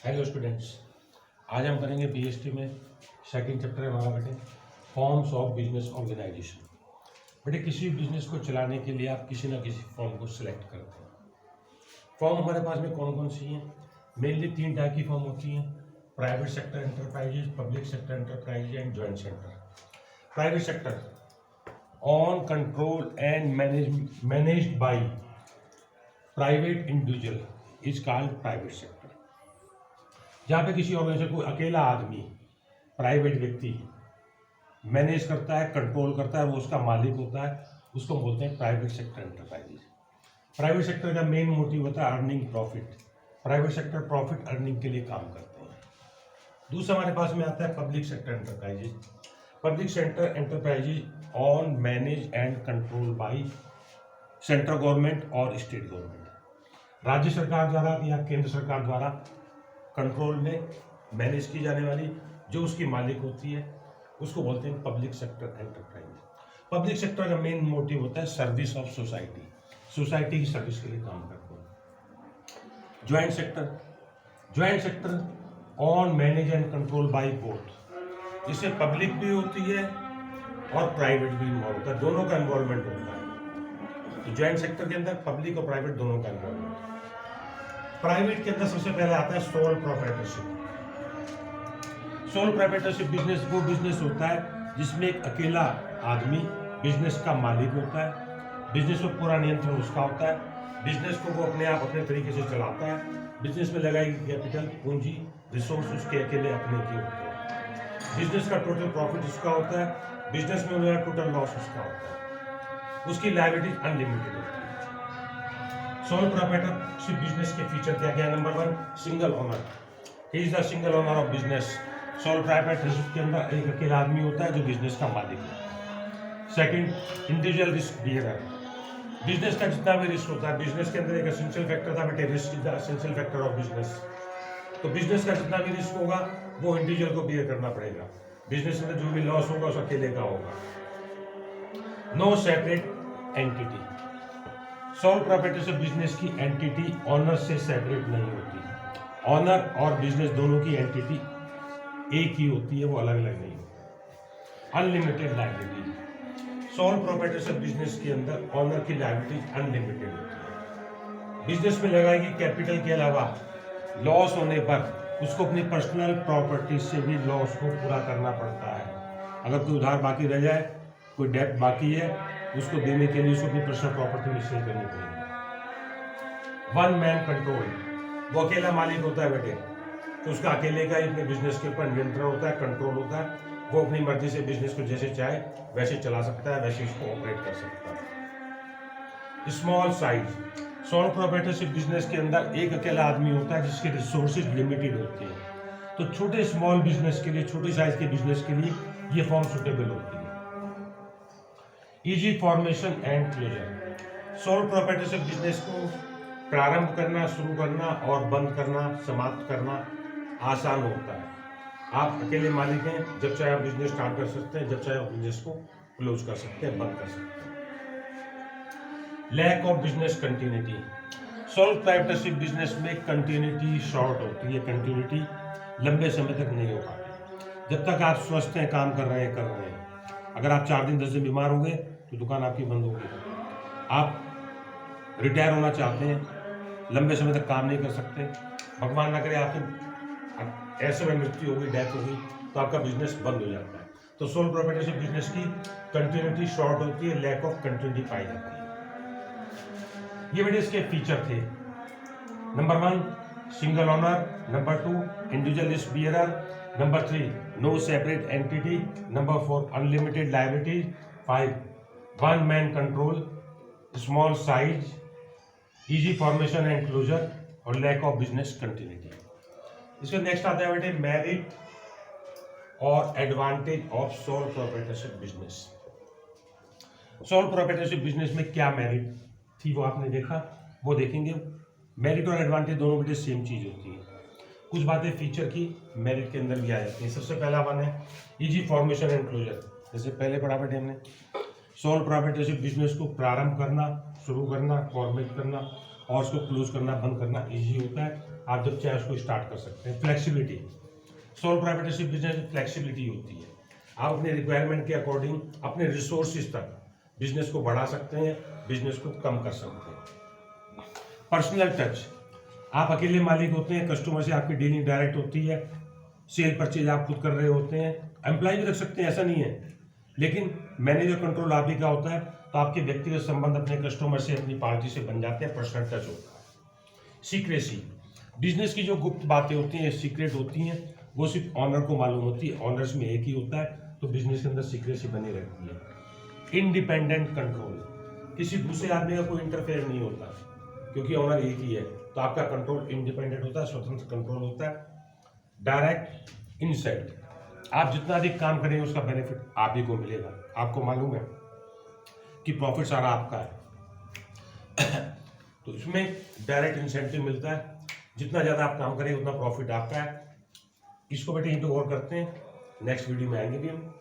Hello students, आज हम करेंगे पीएचडी में सेकंड चैप्टर है हमारा बेटे फॉर्म्स ऑफ बिजनेस ऑर्गेनाइजेशन। बेटे किसी भी बिजनेस को चलाने के लिए आप किसी ना किसी फॉर्म को सिलेक्ट करते हैं। फॉर्म हमारे पास में कौन कौन सी हैं? मेनली 3 टाइप की फॉर्म होती हैं: private sector enterprises, public sector enterprise and joint sector. Private sector on control and managed by private individual is called private sector. जहाँ पे किसी ऑर्गेनाइजेशन को अकेला आदमी, प्राइवेट व्यक्ति मैनेज करता है, कंट्रोल करता है, वो उसका मालिक होता है, उसको बोलते हैं private sector enterprises. Private sector का मेन मोटिव होता है earning profit. Private sector profit earning के लिए काम करते हैं। दूसरा हमारे पास में आता है public sector enterprises. Public sector enterprises on manage and control by central government और स्टेट गवर्नमेंट। राज्य सरकार द्वारा या केंद्र सरकार द्वारा कंट्रोल में मैनेज की जाने वाली जो उसकी मालिक होती है उसको बोलते हैं public sector enterprise. Public sector का मेन मोटिव होता है सर्विस ऑफ सोसाइटी, सोसाइटी की सर्विस के लिए काम करते हैं। Joint sector on manage and control by both, जिससे पब्लिक भी होती है और प्राइवेट भी इन्वॉल्व होता है, दोनों का इन्वॉल्वमेंट होता है। तो ज्वाइंट सेक्टर के अंदर पब्लिक और प्राइवेट दोनों का इन्वॉल्वमेंट। प्राइवेट के अंदर सबसे पहले आता है sole proprietorship. Soul proprietorship business वो बिजनेस होता है जिसमें एक अकेला आदमी बिजनेस का मालिक होता है, बिजनेस पर पूरा नियंत्रण उसका होता है, बिजनेस को वो अपने आप अपने तरीके से चलाता है, बिजनेस में लगाई कैपिटल पूंजी रिसोर्स उसके अकेले अपने के होते हैं, बिजनेस का टोटल प्रॉफिट उसका होता है, बिजनेस में होने टोटल लॉस उसका होता है, उसकी लायबिलिटीज अनलिमिटेड होती है। सोल प्रोप्राइटरशिप बिजनेस के फीचर क्या क्या? Number 1, single owner. He is the single owner of business. Sole proprietorship के अंदर एक अकेला आदमी होता है जो बिजनेस का मालिक है। Second, individual risk bearer. Business का जितना भी रिस्क होता है, बिजनेस के अंदर एक एसेंशियल फैक्टर था बेटे, risk is the essential factor of business. तो बिजनेस का जितना भी रिस्क होगा वो इंडिविजुअल को बियर करना पड़ेगा। बिजनेस में जो भी लॉस होगा उस अकेले का होगा। No separate entity. Sole proprietorship business की एंटिटी ऑनर से सेपरेट नहीं होती। ऑनर और बिजनेस दोनों की एंटिटी एक ही होती है, वो अलग अलग नहीं होती। Unlimited liability. Soul proprietorship business के अंदर ऑनर की लायबिलिटी अनलिमिटेड होती है। बिजनेस में लगाएगी कैपिटल के अलावा लॉस होने पर उसको अपनी पर्सनल प्रॉपर्टी से भी लॉस को पूरा करना पड़ता है। अगर कोई उधार बाकी रह जाए, कोई डेट बाकी है, उसको देने के लिए उसको अपनी पर्सनल प्रॉपर्टी में शेयर करनी पड़ेगी। One man control. वो अकेला मालिक होता है बेटे, तो उसका अकेले का ही अपने बिजनेस के ऊपर नियंत्रण होता है, कंट्रोल होता है। वो अपनी मर्जी से बिजनेस को जैसे चाहे वैसे चला सकता है, वैसे उसको ऑपरेट कर सकता है। Small size. Soul proprietorship business के अंदर एक अकेला आदमी होता है जिसके रिसोर्सेज लिमिटेड होते हैं, तो छोटे स्मॉल बिजनेस के लिए, छोटी साइज के बिजनेस के लिए ये फॉर्म सुटेबल होती है। Easy formation and closure. Sole proprietorship business को प्रारंभ करना, शुरू करना और बंद करना, समाप्त करना आसान होता है। आप अकेले मालिक हैं, जब चाहे आप बिजनेस स्टार्ट कर सकते हैं, जब चाहे आप बिजनेस को क्लोज कर सकते हैं, बंद कर सकते हैं। Lack of business continuity. Sole proprietorship business में कंटिन्यूटी शॉर्ट होती है, कंटिन्यूटी लंबे समय तक नहीं हो पाती। जब तक आप स्वस्थ हैं, काम कर रहे हैं। अगर आप 4 दिन 10 दिन बीमार हो गए तो दुकान आपकी बंद होगी। आप रिटायर होना चाहते हैं, लंबे समय तक काम नहीं कर सकते, भगवान ना करे आपके ऐसे में मृत्यु होगी, डेथ होगी, तो आपका बिजनेस बंद हो जाता है। तो सोल प्रोप्राइटरशिप बिजनेस की कंटिन्यूटी शॉर्ट होती है, लैक ऑफ कंटिन्यूटी पाई जाती है। ये बेटे इसके फीचर थे। Number 1, single owner. Number 2, individual risk bearer. Number 3, no separate entity. Number 4, unlimited liability. 5, one man control, small size, easy formation and closure और लैक ऑफ बिजनेस कंटिन्यूटी। इसके next आता है बेटे मेरिट और advantage of sole proprietorship business. Sole proprietorship business में क्या merit थी वो आपने देखा, वो देखेंगे। मेरिट और एडवांटेज दोनों बेटे सेम चीज होती है। कुछ बातें फीचर की मेरिट के अंदर भी आ जाती है। सबसे पहला वन है इजी फॉर्मेशन एंड क्लोजर। जैसे पहले पढ़ा बेटे हमने, सोल प्रोप्राइटरशिप बिजनेस को प्रारंभ करना, शुरू करना, फॉर्मेट करना और उसको क्लोज करना, बंद करना इजी होता है। आप जब चाहे उसको स्टार्ट कर सकते हैं। फ्लेक्सिबिलिटी, सोल प्रोप्राइटरशिप बिजनेस में फ्लेक्सिबिलिटी होती है। आप अपने रिक्वायरमेंट के अकॉर्डिंग अपने रिसोर्सेज तक बिजनेस को बढ़ा सकते हैं, बिजनेस को कम कर सकते हैं। पर्सनल टच, आप अकेले मालिक होते हैं, कस्टमर से आपकी डीलिंग डायरेक्ट होती है, सेल परचेज आप खुद कर रहे होते हैं। एम्प्लॉय भी रख सकते हैं, ऐसा नहीं है, लेकिन मैनेजर कंट्रोल आप ही का होता है, तो आपके व्यक्तिगत संबंध अपने कस्टमर से, अपनी पार्टी से बन जाते हैं, पर्सनल टच होता है। सीक्रेसी, बिजनेस की जो गुप्त बातें होती हैं, सीक्रेट होती हैं, वो सिर्फ ऑनर को मालूम होती है, ऑनर्स में एक ही होता है, तो बिजनेस के अंदर सीक्रेसी बनी रहती है। इंडिपेंडेंट कंट्रोल, किसी दूसरे आदमी का कोई इंटरफेयर नहीं होता, क्योंकि ऑनर एक ही है, तो आपका कंट्रोल इंडिपेंडेंट होता है, स्वतंत्र कंट्रोल होता है। डायरेक्ट इनसाइट, आप जितना अधिक काम करेंगे उसका बेनिफिट आप ही को मिलेगा। आपको मालूम है कि प्रॉफिट सारा आपका है तो इसमें डायरेक्ट इंसेंटिव मिलता है, जितना ज़्यादा आप काम करेंगे उतना प्रॉफिट आपका है। इसको बेटे यहीं पे गौर करते हैं, नेक्स्ट वीडियो में आएंगे भी हम।